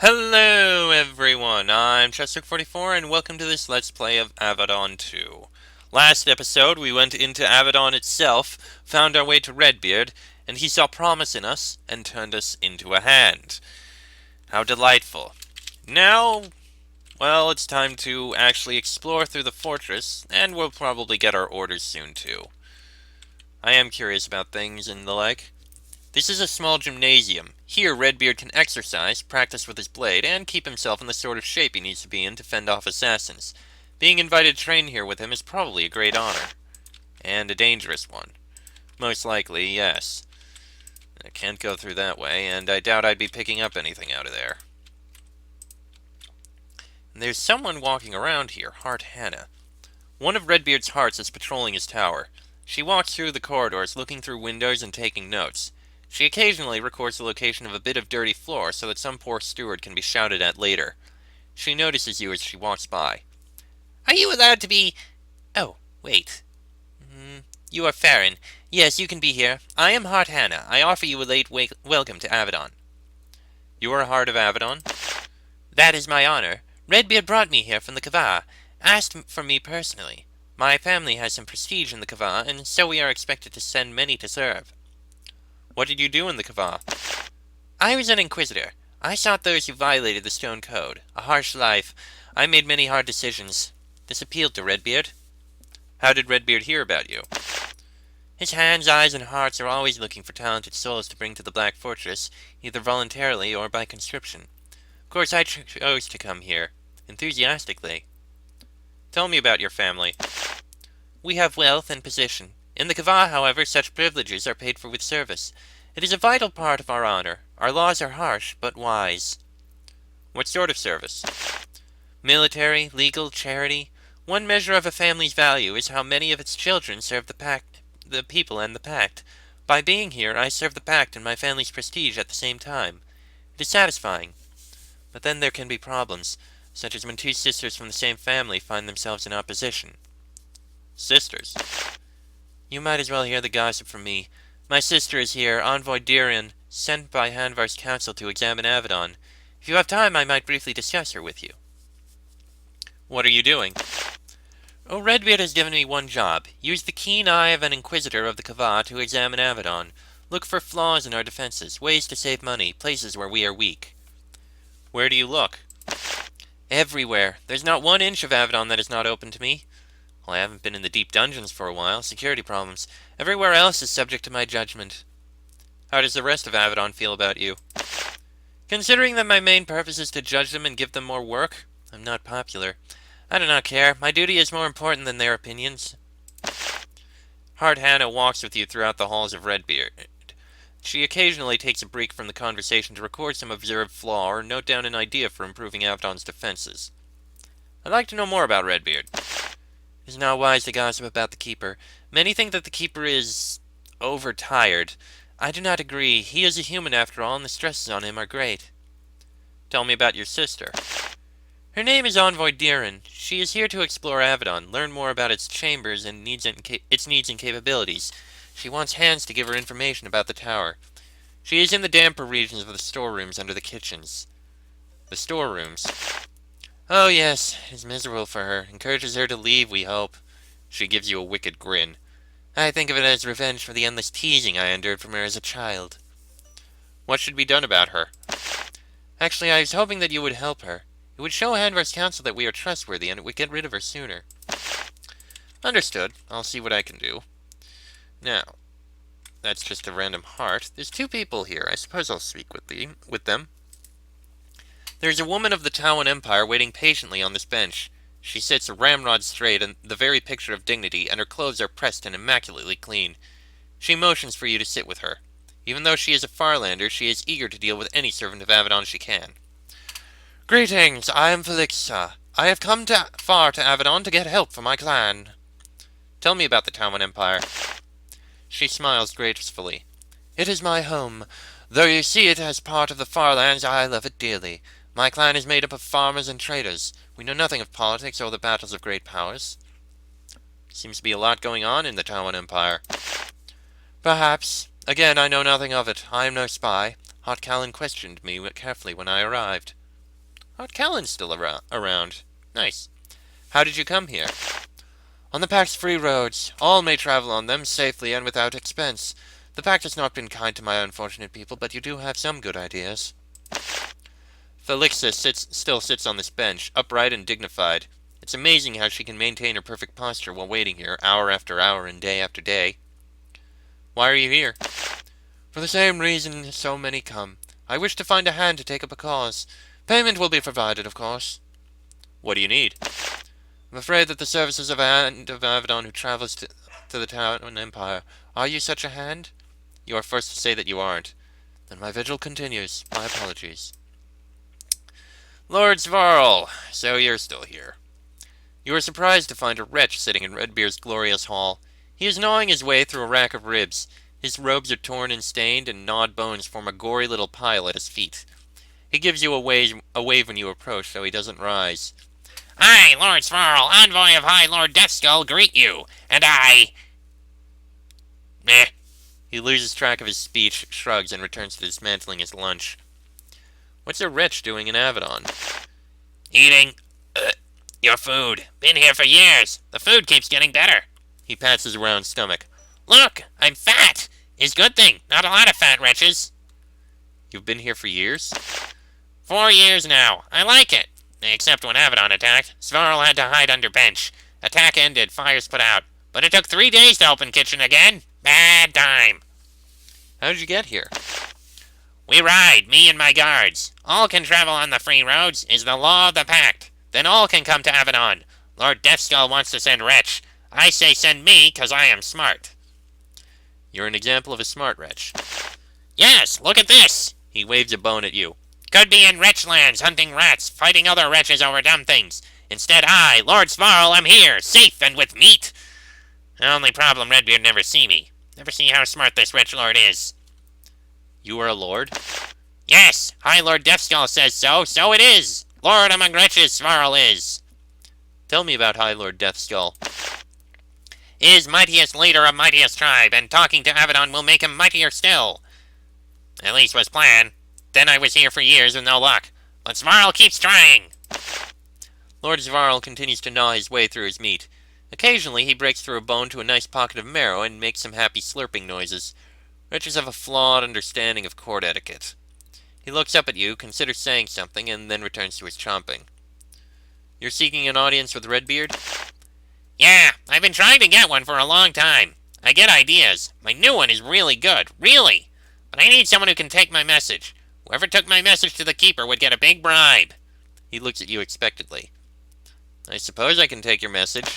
Hello everyone, I'm Chester44 and welcome to this Let's Play of Avadon 2. Last episode we went into Avadon itself, found our way to Redbeard, and he saw promise in us and turned us into a hand. How delightful. Now, well, it's time to actually explore through the fortress, and we'll probably get our orders soon too. I am curious about things and the like. This is a small gymnasium. Here, Redbeard can exercise, practice with his blade, and keep himself in the sort of shape he needs to be in to fend off assassins. Being invited to train here with him is probably a great honor. And a dangerous one. Most likely, yes. I can't go through that way, and I doubt I'd be picking up anything out of there. There's someone walking around here, Heart Hannah. One of Redbeard's hearts is patrolling his tower. She walks through the corridors, looking through windows and taking notes. She occasionally records the location of a bit of dirty floor so that some poor steward can be shouted at later. She notices you as she walks by. Are you allowed to be... Oh, wait. You are Farron. Yes, you can be here. I am Heart Hannah. I offer you a late welcome to Avadon. You are Heart of Avadon? That is my honor. Redbeard brought me here from the Kava. Asked for me personally. My family has some prestige in the Kava, and so we are expected to send many to serve. What did you do in the Kava? I was an inquisitor. I sought those who violated the stone code. A harsh life. I made many hard decisions. This appealed to Redbeard. How did Redbeard hear about you? His hands, eyes, and hearts are always looking for talented souls to bring to the Black Fortress, either voluntarily or by conscription. Of course, I chose to come here, enthusiastically. Tell me about your family. We have wealth and position. In the Kava, however, such privileges are paid for with service. It is a vital part of our honor. Our laws are harsh, but wise. What sort of service? Military, legal, charity. One measure of a family's value is how many of its children serve the people and the Pact. By being here, I serve the Pact and my family's prestige at the same time. It is satisfying. But then there can be problems, such as when two sisters from the same family find themselves in opposition. Sisters? You might as well hear the gossip from me. My sister is here, Envoy Diran, sent by Hanvar's council to examine Avadon. If you have time, I might briefly discuss her with you. What are you doing? Oh, Redbeard has given me one job. Use the keen eye of an inquisitor of the Kava to examine Avadon. Look for flaws in our defenses, ways to save money, places where we are weak. Where do you look? Everywhere. There's not 1 inch of Avadon that is not open to me. Well, I haven't been in the deep dungeons for a while. Security problems. Everywhere else is subject to my judgment. How does the rest of Avadon feel about you? Considering that my main purpose is to judge them and give them more work, I'm not popular. I do not care. My duty is more important than their opinions. Heart Hannah walks with you throughout the halls of Redbeard. She occasionally takes a break from the conversation to record some observed flaw or note down an idea for improving Avadon's defenses. I'd like to know more about Redbeard. It is not wise to gossip about the Keeper. Many think that the Keeper is overtired. I do not agree. He is a human after all, and the stresses on him are great. Tell me about your sister. Her name is Envoy Diran. She is here to explore Avadon, learn more about its chambers and its needs and capabilities. She wants hands to give her information about the tower. She is in the damper regions of the storerooms under the kitchens. The storerooms? Oh yes, it is miserable for her. Encourages her to leave, we hope. She gives you a wicked grin. I think of it as revenge for the endless teasing I endured from her as a child. What should be done about her? Actually, I was hoping that you would help her. It would show Hanvar's council that we are trustworthy, and it would get rid of her sooner. Understood. I'll see what I can do. Now, that's just a random heart. There's 2 people here. I suppose I'll speak with them. There's a woman of the Tawan Empire waiting patiently on this bench. She sits ramrod straight and the very picture of dignity, and her clothes are pressed and immaculately clean. She motions for you to sit with her. Even though she is a Farlander, she is eager to deal with any servant of Avadon she can. Greetings, I am Felixa. I have come far to Avadon to get help for my clan. Tell me about the Tawan Empire. She smiles gracefully. It is my home. Though you see it as part of the Farlands, I love it dearly. My clan is made up of farmers and traders. We know nothing of politics or the battles of great powers. Seems to be a lot going on in the Tawan Empire. Perhaps. Again, I know nothing of it. I am no spy. Hot Callan questioned me carefully when I arrived. Art Callan's still around. Nice. How did you come here? On the Pact's free roads. All may travel on them safely and without expense. The Pact has not been kind to my unfortunate people, but you do have some good ideas. Felixa still sits on this bench, upright and dignified. It's amazing how she can maintain her perfect posture while waiting here, hour after hour and day after day. Why are you here? For the same reason so many come. I wish to find a hand to take up a cause. Payment will be provided, of course. What do you need? I'm afraid that the services of a hand of Avadon who travels to the town and empire. Are you such a hand? You are first to say that you aren't. Then my vigil continues. My apologies. Lord Svarl, so you're still here. You are surprised to find a wretch sitting in Redbeard's glorious hall. He is gnawing his way through a rack of ribs. His robes are torn and stained, and gnawed bones form a gory little pile at his feet. He gives you a wave when you approach, though he doesn't rise. I, Lord Svarl, envoy of High Lord Deathskull, greet you, and I... Meh. He loses track of his speech, shrugs, and returns to dismantling his lunch. What's a wretch doing in Avadon? Eating your food. Been here for years. The food keeps getting better. He pats his round stomach. Look, I'm fat. Is good thing. Not a lot of fat wretches. You've been here for years? 4 years now. I like it. Except when Avadon attacked. Svarl had to hide under bench. Attack ended, fires put out. But it took 3 days to open kitchen again. Bad time. How did you get here? We ride, me and my guards. All can travel on the free roads is the law of the Pact. Then all can come to Avadon. Lord Deathskull wants to send wretch. I say send me, 'cause I am smart. You're an example of a smart wretch. Yes, look at this. He waves a bone at you. Could be in wretch lands, hunting rats, fighting other wretches over dumb things. Instead I, Lord Svarl, am here, safe and with meat. The only problem, Redbeard never see me. Never see how smart this wretch lord is. You are a lord? Yes, High Lord Deathskull says so, so it is. Lord among wretches, Svarl is. Tell me about High Lord Deathskull. Is mightiest leader of mightiest tribe, and talking to Avadon will make him mightier still. At least was plan. Then I was here for years with no luck. But Svarl keeps trying. Lord Svarl continues to gnaw his way through his meat. Occasionally he breaks through a bone to a nice pocket of marrow and makes some happy slurping noises. Wretches have a flawed understanding of court etiquette. He looks up at you, considers saying something, and then returns to his chomping. You're seeking an audience with Redbeard? Yeah, I've been trying to get one for a long time. I get ideas. My new one is really good, really. But I need someone who can take my message. Whoever took my message to the Keeper would get a big bribe. He looks at you expectantly. I suppose I can take your message.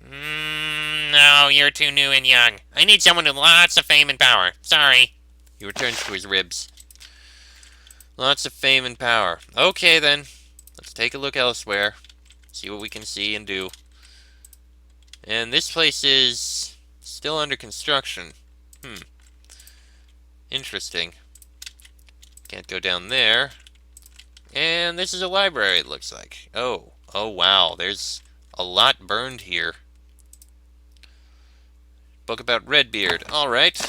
No, you're too new and young. I need someone with lots of fame and power. Sorry. He returns to his ribs. Lots of fame and power. Okay, then. Let's take a look elsewhere. See what we can see and do. And this place is still under construction. Interesting. Can't go down there. And this is a library, it looks like. Oh wow. There's a lot burned here. Book about Redbeard. Alright.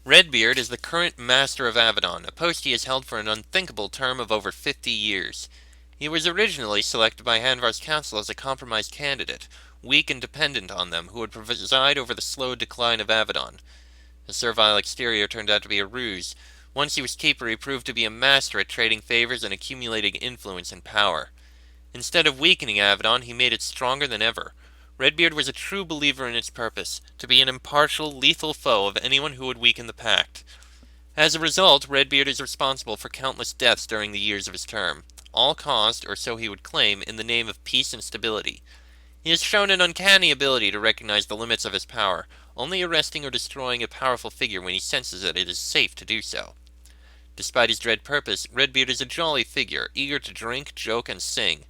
Redbeard is the current Master of Avadon, a post he has held for an unthinkable term of over 50 years. He was originally selected by Hanvar's council as a compromised candidate, weak and dependent on them, who would preside over the slow decline of Avadon. His servile exterior turned out to be a ruse. Once he was keeper, he proved to be a master at trading favors and accumulating influence and power. Instead of weakening Avadon, he made it stronger than ever. Redbeard was a true believer in its purpose, to be an impartial, lethal foe of anyone who would weaken the Pact. As a result, Redbeard is responsible for countless deaths during the years of his term, all caused, or so he would claim, in the name of peace and stability. He has shown an uncanny ability to recognize the limits of his power, only arresting or destroying a powerful figure when he senses that it is safe to do so. Despite his dread purpose, Redbeard is a jolly figure, eager to drink, joke, and sing.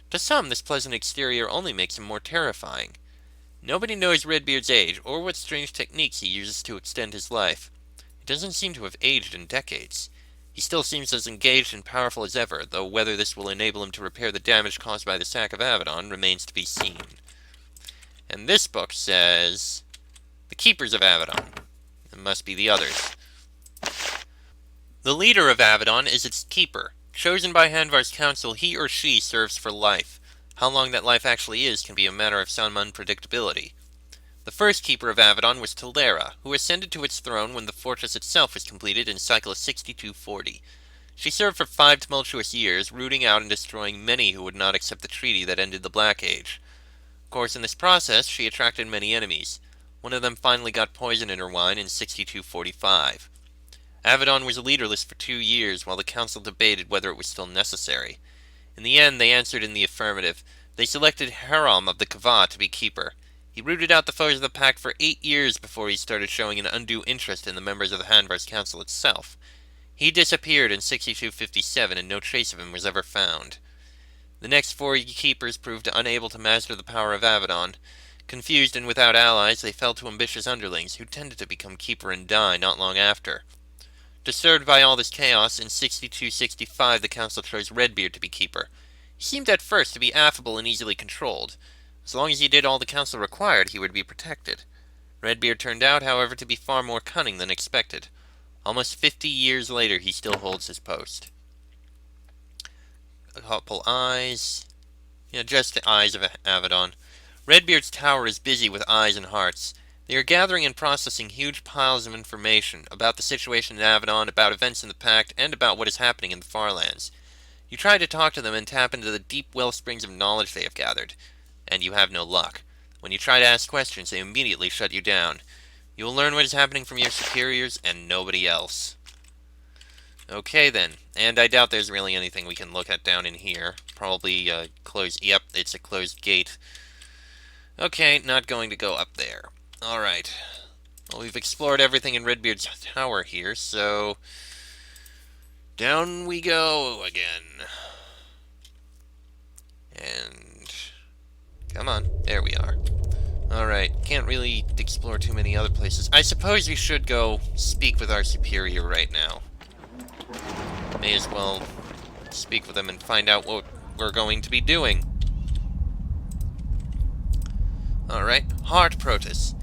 To some, this pleasant exterior only makes him more terrifying. Nobody knows Redbeard's age, or what strange techniques he uses to extend his life. He doesn't seem to have aged in decades. He still seems as engaged and powerful as ever, though whether this will enable him to repair the damage caused by the sack of Avadon remains to be seen. And this book says... The Keepers of Avadon. It must be the others. The leader of Avadon is its keeper. Chosen by Hanvar's council, he or she serves for life. How long that life actually is can be a matter of some unpredictability. The first keeper of Avadon was Tildera, who ascended to its throne when the fortress itself was completed in cycle 6240. She served for 5 tumultuous years, rooting out and destroying many who would not accept the treaty that ended the Black Age. Of course, in this process, she attracted many enemies. One of them finally got poison in her wine in 6245. Avadon was leaderless for 2 years while the council debated whether it was still necessary. In the end, they answered in the affirmative. They selected Haram of the Kava to be keeper. He rooted out the foes of the pact for 8 years before he started showing an undue interest in the members of the Hanvar's council itself. He disappeared in 6257 and no trace of him was ever found. The next 4 keepers proved unable to master the power of Avadon. Confused and without allies, they fell to ambitious underlings, who tended to become keeper and die not long after. Disturbed by all this chaos, in 6265 the council chose Redbeard to be keeper. He seemed at first to be affable and easily controlled. As long as he did all the council required, he would be protected. Redbeard turned out, however, to be far more cunning than expected. Almost 50 years later, he still holds his post. A couple eyes. Yeah, just the eyes of Avadon. Redbeard's tower is busy with eyes and hearts. They are gathering and processing huge piles of information about the situation in Avadon, about events in the Pact, and about what is happening in the Farlands. You try to talk to them and tap into the deep well springs of knowledge they have gathered, and you have no luck. When you try to ask questions, they immediately shut you down. You will learn what is happening from your superiors and nobody else. Okay then, and I doubt there's really anything we can look at down in here. Probably closed. Yep, it's a closed gate. Okay, not going to go up there. Alright. Well, we've explored everything in Redbeard's tower here, so down we go again. And come on, there we are. Alright, can't really explore too many other places. I suppose we should go speak with our superior right now. May as well speak with them and find out what we're going to be doing. Alright, Hart Protus.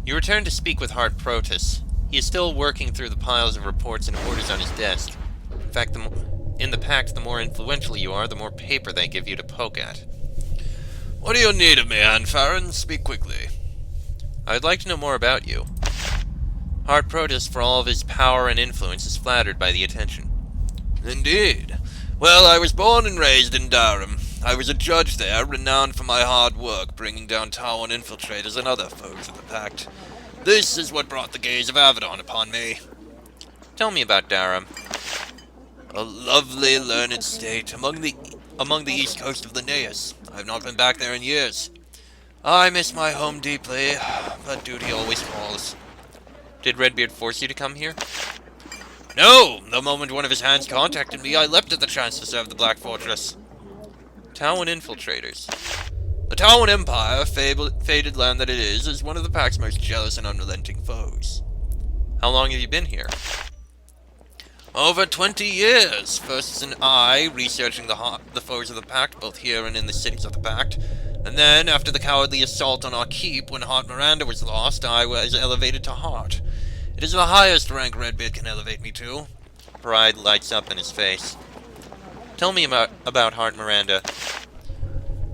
You return to speak with Hart Protus. He is still working through the piles of reports and orders on his desk. In fact, in the Pact, the more influential you are, the more paper they give you to poke at. What do you need of me, Anfarin? Speak quickly. I would like to know more about you. Hart Protus, for all of his power and influence, is flattered by the attention. Indeed. Well, I was born and raised in Durham. I was a judge there, renowned for my hard work, bringing down Tauan infiltrators and other foes of the Pact. This is what brought the gaze of Avadon upon me. Tell me about Durham. A lovely, learned state among the east coast of the Neus. I have not been back there in years. I miss my home deeply, but duty always calls. Did Redbeard force you to come here? No! The moment one of his hands contacted me, I leapt at the chance to serve the Black Fortress. Tauan infiltrators. The Tauan Empire, fated land that it is one of the Pact's most jealous and unrelenting foes. How long have you been here? Over 20 years. First as an eye, researching the foes of the Pact, both here and in the cities of the Pact. And then, after the cowardly assault on our keep, when Hart Miranda was lost, I was elevated to Hart. It is the highest rank Redbeard can elevate me to. Pride lights up in his face. Tell me about Hart Miranda.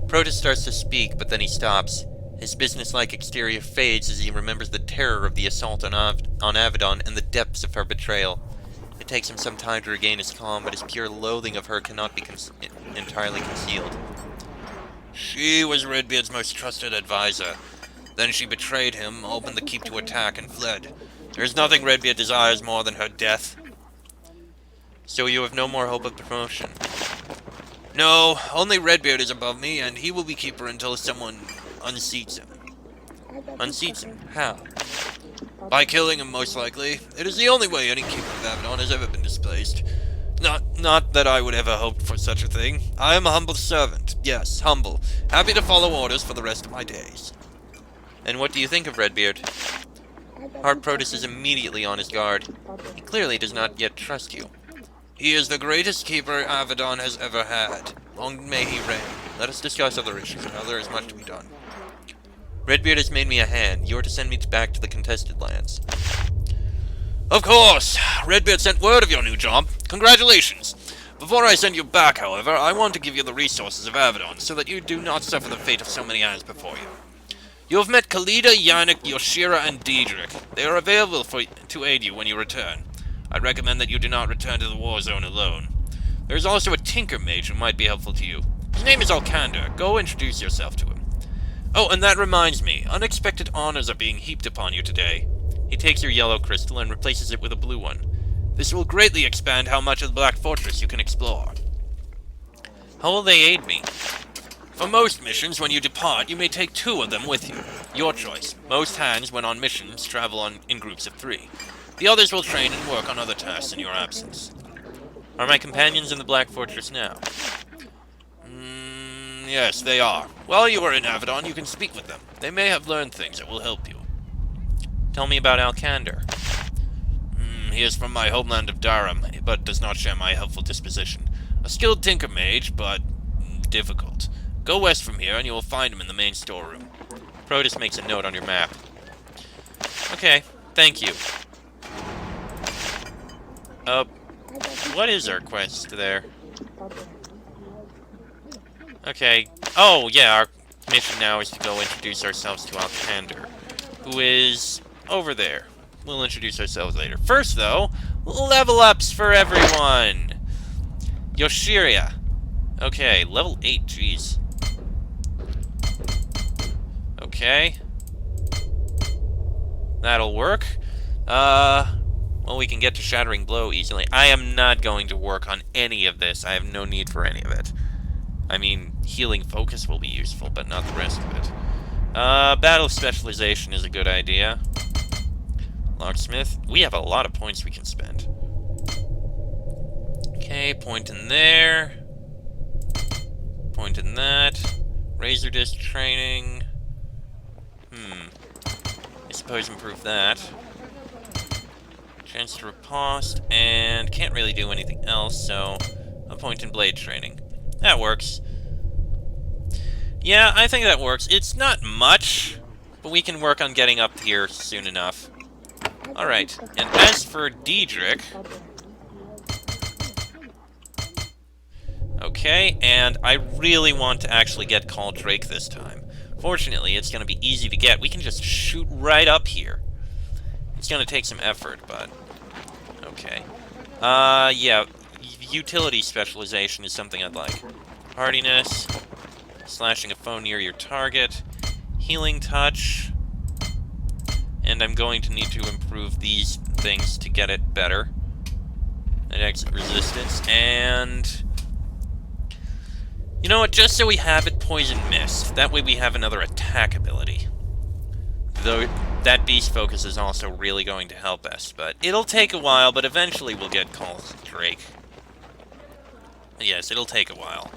Protus starts to speak, but then he stops. His businesslike exterior fades as he remembers the terror of the assault on Avadon and the depths of her betrayal. It takes him some time to regain his calm, but his pure loathing of her cannot be entirely concealed. She was Redbeard's most trusted advisor. Then she betrayed him, opened the keep to attack, and fled. There is nothing Redbeard desires more than her death. So you have no more hope of promotion? No, only Redbeard is above me, and he will be keeper until someone unseats him. Unseats him? How? By killing him, most likely. It is the only way any keeper of Avadon has ever been displaced. Not that I would ever hope for such a thing. I am a humble servant. Yes, humble. Happy to follow orders for the rest of my days. And what do you think of Redbeard? Hart Protus is immediately on his guard. He clearly does not yet trust you. He is the greatest keeper Avadon has ever had. Long may he reign. Let us discuss other issues now. There is much to be done. Redbeard has made me a hand. You are to send me back to the contested lands. Of course! Redbeard sent word of your new job. Congratulations! Before I send you back, however, I want to give you the resources of Avadon so that you do not suffer the fate of so many eyes before you. You have met Kalida, Yannick, Yoshira, and Diedrich. They are available to aid you when you return. I recommend that you do not return to the war zone alone. There is also a Tinker Mage who might be helpful to you. His name is Alkander. Go introduce yourself to him. Oh, and that reminds me. Unexpected honors are being heaped upon you today. He takes your yellow crystal and replaces it with a blue one. This will greatly expand how much of the Black Fortress you can explore. How will they aid me? For most missions, when you depart, you may take 2 of them with you. Your choice. Most hands, when on missions, travel in groups of 3. The others will train and work on other tasks in your absence. Are my companions in the Black Fortress now? Yes, they are. While you are in Avadon, you can speak with them. They may have learned things that will help you. Tell me about Alkander. He is from my homeland of Durham, but does not share my helpful disposition. A skilled Tinker Mage, but difficult. Go west from here, and you will find him in the main storeroom. Protus makes a note on your map. Okay, thank you. What is our quest there? Okay. Oh, yeah, our mission now is to go introduce ourselves to Alkander, who is over there. We'll introduce ourselves later. First, though, level ups for everyone! Yoshiria. Okay, level 8, jeez. Okay. That'll work. Well, we can get to Shattering Blow easily. I am not going to work on any of this. I have no need for any of it. I mean, Healing Focus will be useful, but not the rest of it. Battle Specialization is a good idea. Locksmith. We have a lot of points we can spend. Okay, point in there. Point in that. Razor Disc Training. I suppose improve that. Chance to riposte, and can't really do anything else, so a point in Blade Training. That works. Yeah, I think that works. It's not much, but we can work on getting up here soon enough. Alright, and as for Diedrich... Okay, and I really want to actually get Call Drake this time. Fortunately, it's going to be easy to get. We can just shoot right up here. It's going to take some effort, but... Okay. Yeah. Utility specialization is something I'd like. Hardiness. Slashing a foe near your target. Healing Touch. And I'm going to need to improve these things to get it better. And exit resistance, and... You know what, just so we have it, Poison Mist. That way we have another attack ability. Though that Beast Focus is also really going to help us, but it'll take a while, but eventually we'll get Call Drake. Yes, it'll take a while.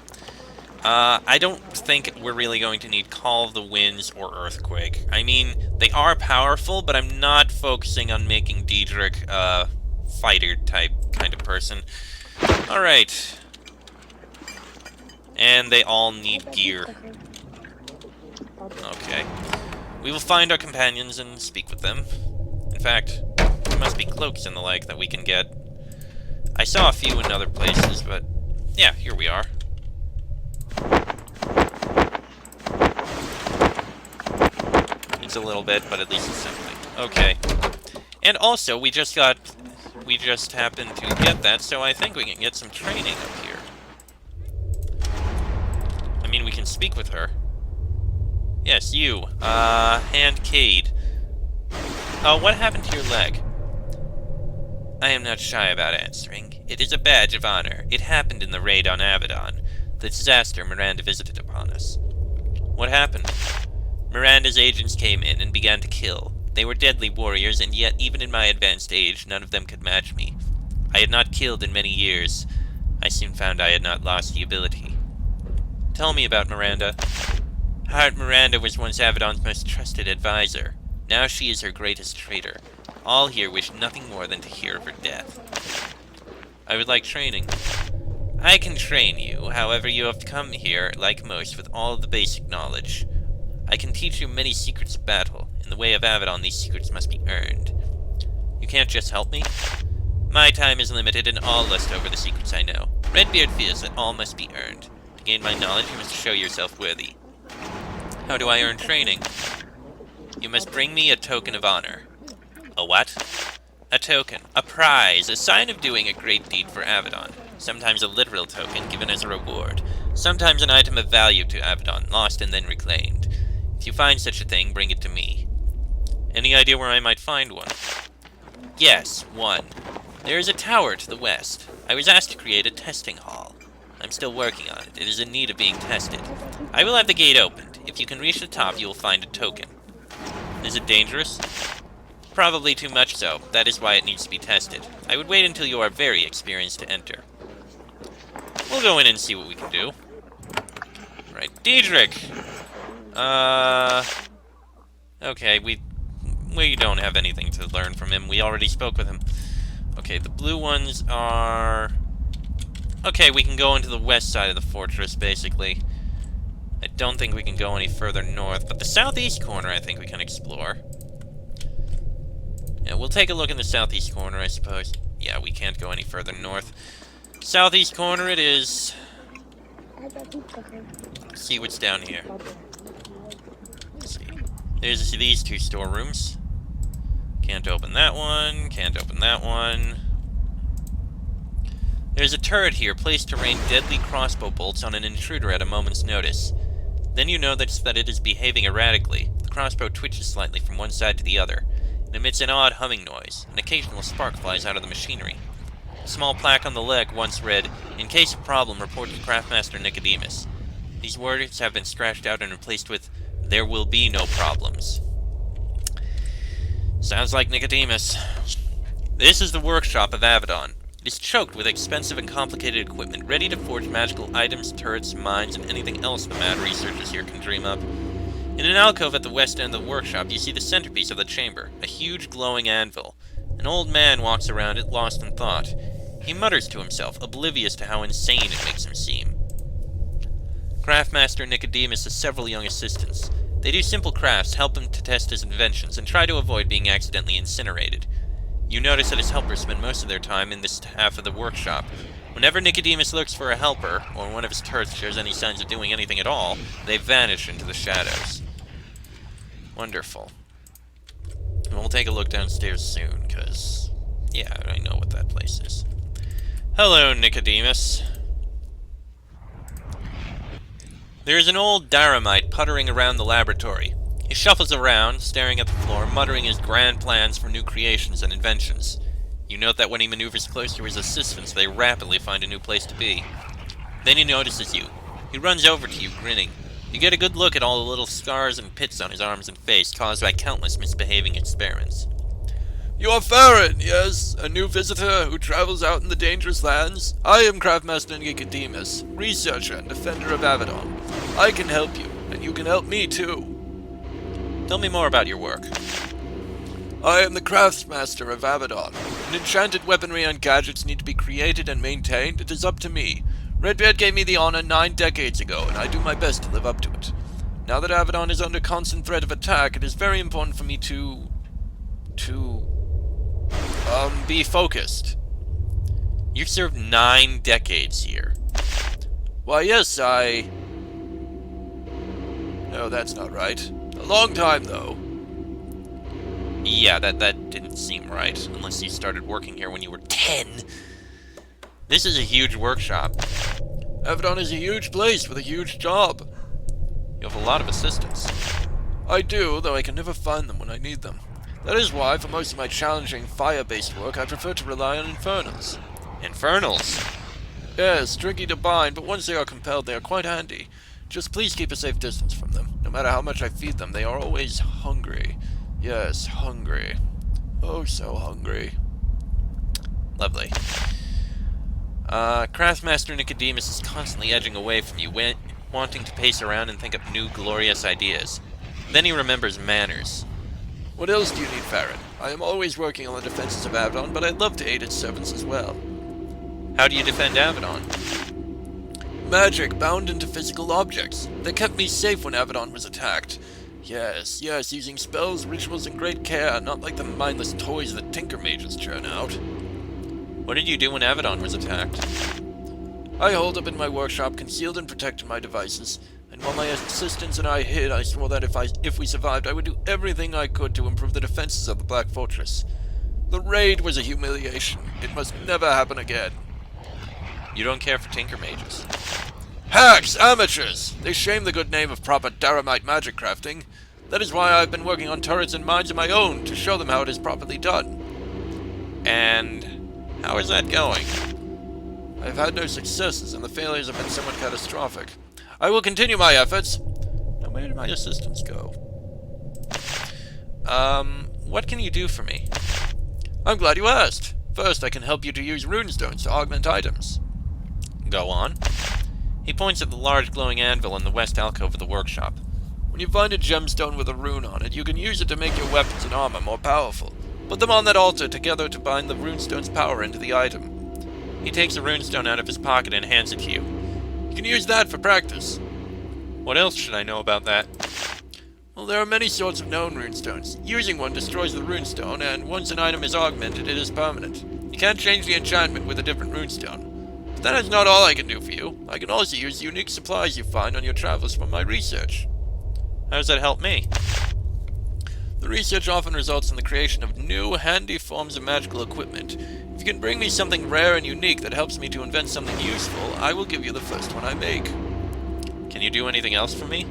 I don't think we're really going to need Call of the Winds or Earthquake. I mean, they are powerful, but I'm not focusing on making Diedrich a fighter-type kind of person. Alright. And they all need gear. Okay. We will find our companions and speak with them. In fact, there must be cloaks and the like that we can get. I saw a few in other places, but yeah, here we are. It's a little bit, but at least it's something. Okay. And also, we just happened to get that, so I think we can get some training up here. I mean, we can speak with her. Yes, you. Hand Cade. Oh, what happened to your leg? I am not shy about answering. It is a badge of honor. It happened in the raid on Avadon. The disaster Miranda visited upon us. What happened? Miranda's agents came in and began to kill. They were deadly warriors, and yet, even in my advanced age, none of them could match me. I had not killed in many years. I soon found I had not lost the ability. Tell me about Miranda. Heart Miranda was once Avadon's most trusted advisor. Now she is her greatest traitor. All here wish nothing more than to hear of her death. I would like training. I can train you, however you have come here, like most, with all of the basic knowledge. I can teach you many secrets of battle. In the way of Avadon, these secrets must be earned. You can't just help me? My time is limited and all lust over the secrets I know. Redbeard feels that all must be earned. To gain my knowledge, you must show yourself worthy. How do I earn training? You must bring me a token of honor. A what? A token, a prize, a sign of doing a great deed for Avadon. Sometimes a literal token given as a reward. Sometimes an item of value to Avadon, lost and then reclaimed. If you find such a thing, bring it to me. Any idea where I might find one? Yes, one. There is a tower to the west. I was asked to create a testing hall. I'm still working on it. It is in need of being tested. I will have the gate opened. If you can reach the top, you will find a token. Is it dangerous? Probably too much so. That is why it needs to be tested. I would wait until you are very experienced to enter. We'll go in and see what we can do. Right, Diedrich! Okay, we don't have anything to learn from him. We already spoke with him. Okay, the blue ones are... Okay, we can go into the west side of the fortress, basically. I don't think we can go any further north, but the southeast corner I think we can explore. Yeah, we'll take a look in the southeast corner, I suppose. Yeah, we can't go any further north. Southeast corner it is. Let's see what's down here. Let's see. There's these two storerooms. Can't open that one. Can't open that one. There's a turret here placed to rain deadly crossbow bolts on an intruder at a moment's notice. Then you notice that it is behaving erratically. The crossbow twitches slightly from one side to the other. It emits an odd humming noise. An occasional spark flies out of the machinery. A small plaque on the leg once read, "In case of problem, report to Craftmaster Nicodemus." These words have been scratched out and replaced with, "There will be no problems." Sounds like Nicodemus. This is the workshop of Avadon. It is choked with expensive and complicated equipment, ready to forge magical items, turrets, mines, and anything else the mad researchers here can dream up. In an alcove at the west end of the workshop, you see the centerpiece of the chamber, a huge glowing anvil. An old man walks around it, lost in thought. He mutters to himself, oblivious to how insane it makes him seem. Craftmaster Nicodemus has several young assistants. They do simple crafts, help him to test his inventions, and try to avoid being accidentally incinerated. You notice that his helpers spend most of their time in this half of the workshop. Whenever Nicodemus looks for a helper, or one of his turrets shows any signs of doing anything at all, they vanish into the shadows. Wonderful. And we'll take a look downstairs soon, because, yeah, I know what that place is. Hello, Nicodemus. There is an old Daramite puttering around the laboratory. He shuffles around, staring at the floor, muttering his grand plans for new creations and inventions. You note that when he maneuvers close to his assistants, they rapidly find a new place to be. Then he notices you. He runs over to you, grinning. You get a good look at all the little scars and pits on his arms and face caused by countless misbehaving experiments. You are Farron, yes? A new visitor who travels out in the dangerous lands? I am Craftmaster Nicodemus, researcher and defender of Avadon. I can help you, and you can help me too. Tell me more about your work. I am the Craftsmaster of Avadon. When enchanted weaponry and gadgets need to be created and maintained, it is up to me. Redbeard gave me the honor 9 decades ago, and I do my best to live up to it. Now that Avadon is under constant threat of attack, it is very important for me to be focused. You've served 9 decades here. Why, yes, No, that's not right. A long time, though. Yeah, that didn't seem right, unless you started working here when you were 10. This is a huge workshop. Avadon is a huge place with a huge job. You have a lot of assistants. I do, though I can never find them when I need them. That is why, for most of my challenging fire-based work, I prefer to rely on infernals. Infernals? Yes, tricky to bind, but once they are compelled, they are quite handy. Just please keep a safe distance from them. No matter how much I feed them, they are always hungry. Yes, hungry. Oh, so hungry. Lovely. Craftmaster Nicodemus is constantly edging away from you, wanting to pace around and think up new, glorious ideas. Then he remembers manners. What else do you need, Farron? I am always working on the defenses of Avadon, but I'd love to aid its servants as well. How do you defend Avadon? Magic bound into physical objects. They kept me safe when Avadon was attacked. Yes, yes, using spells, rituals, and great care, not like the mindless toys that tinker mages churn out. What did you do when Avadon was attacked? I holed up in my workshop, concealed and protected my devices, and while my assistants and I hid, I swore that if we survived, I would do everything I could to improve the defenses of the Black Fortress. The raid was a humiliation. It must never happen again. You don't care for tinker mages. Hacks! Amateurs! They shame the good name of proper Daramite magic crafting. That is why I've been working on turrets and mines of my own, to show them how it is properly done. And how is that going? I've had no successes, and the failures have been somewhat catastrophic. I will continue my efforts. Now, where did my assistants go? What can you do for me? I'm glad you asked. First, I can help you to use runestones to augment items. Go on. He points at the large glowing anvil in the west alcove of the workshop. When you find a gemstone with a rune on it, you can use it to make your weapons and armor more powerful. Put them on that altar together to bind the runestone's power into the item. He takes a runestone out of his pocket and hands it to you. You can use that for practice. What else should I know about that? Well, there are many sorts of known runestones. Using one destroys the runestone, and once an item is augmented, it is permanent. You can't change the enchantment with a different runestone. But that is not all I can do for you. I can also use unique supplies you find on your travels from my research. How does that help me? The research often results in the creation of new, handy forms of magical equipment. If you can bring me something rare and unique that helps me to invent something useful, I will give you the first one I make. Can you do anything else for me?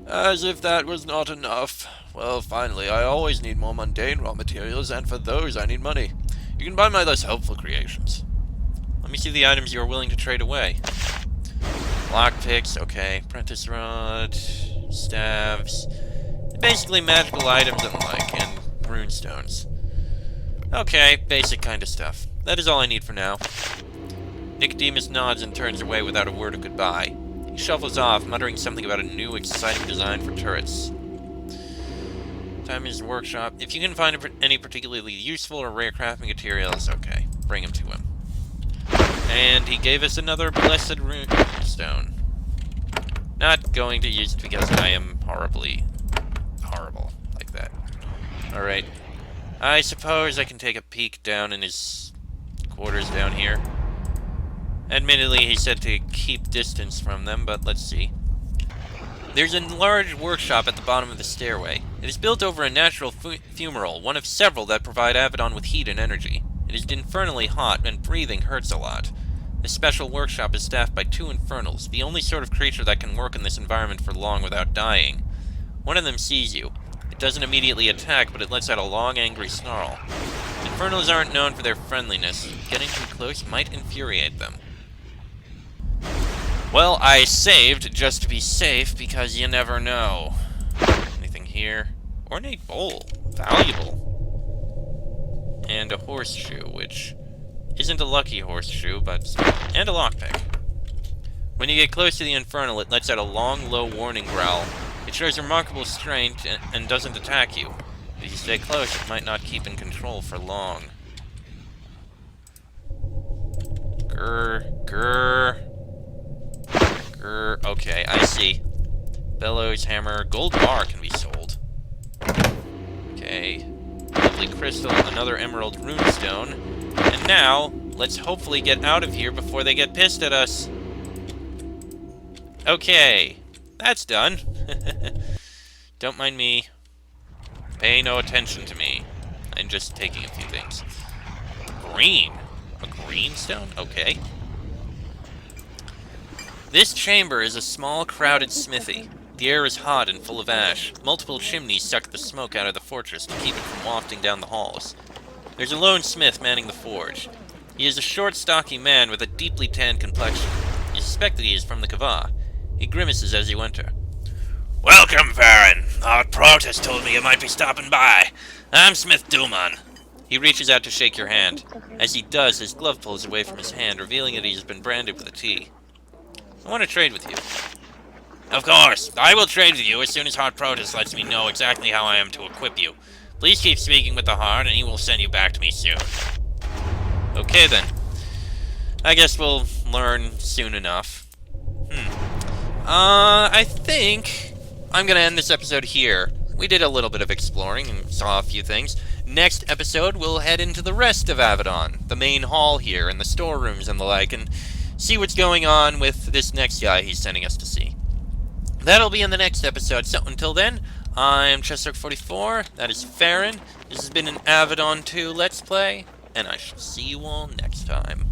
As if that was not enough. Well, finally, I always need more mundane raw materials, and for those I need money. You can buy my less helpful creations. Let me see the items you are willing to trade away. Lockpicks, okay. Apprentice rod, staves. Basically magical items and the like, and runestones. Okay, basic kind of stuff. That is all I need for now. Nicodemus nods and turns away without a word of goodbye. He shuffles off, muttering something about a new, exciting design for turrets. Time in his workshop. If you can find any particularly useful or rare crafting materials, okay, bring them to him. And he gave us another blessed runestone. Not going to use it because I am horribly horrible like that. Alright. I suppose I can take a peek down in his quarters down here. Admittedly, he said to keep distance from them, but let's see. There's a large workshop at the bottom of the stairway. It is built over a natural fumarole, one of several that provide Avadon with heat and energy. It is infernally hot, and breathing hurts a lot. This special workshop is staffed by 2 infernals, the only sort of creature that can work in this environment for long without dying. One of them sees you. It doesn't immediately attack, but it lets out a long, angry snarl. Infernals aren't known for their friendliness. Getting too close might infuriate them. Well, I saved just to be safe, because you never know. Anything here? Ornate bowl. Valuable. And a horseshoe, which isn't a lucky horseshoe, but... and a lockpick. When you get close to the infernal, it lets out a long, low warning growl. It shows remarkable strength and doesn't attack you. If you stay close, it might not keep in control for long. Grr, grr. Grr, okay, I see. Bellows, hammer, gold bar can be sold. Okay. Lovely crystal, another emerald runestone. And now, let's hopefully get out of here before they get pissed at us. Okay, that's done. Don't mind me. Pay no attention to me. I'm just taking a few things. Green. A green stone? Okay. This chamber is a small, crowded smithy. The air is hot and full of ash. Multiple chimneys suck the smoke out of the fortress to keep it from wafting down the halls. There's a lone smith manning the forge. He is a short, stocky man with a deeply tanned complexion. You suspect that he is from the Kava. He grimaces as you enter. Welcome, Baron. Our protest told me you might be stopping by. I'm Smith Duman. He reaches out to shake your hand. As he does, his glove pulls away from his hand, revealing that he has been branded with a T. I want to trade with you. Of course. I will trade with you as soon as Heart Protest lets me know exactly how I am to equip you. Please keep speaking with the Heart, and he will send you back to me soon. Okay, then. I guess we'll learn soon enough. I think I'm going to end this episode here. We did a little bit of exploring and saw a few things. Next episode, we'll head into the rest of Avadon, the main hall here, and the storerooms and the like, and see what's going on with this next guy he's sending us to see. That'll be in the next episode, so until then, I'm Chester44, that is Farron, this has been an Avadon 2 Let's Play, and I shall see you all next time.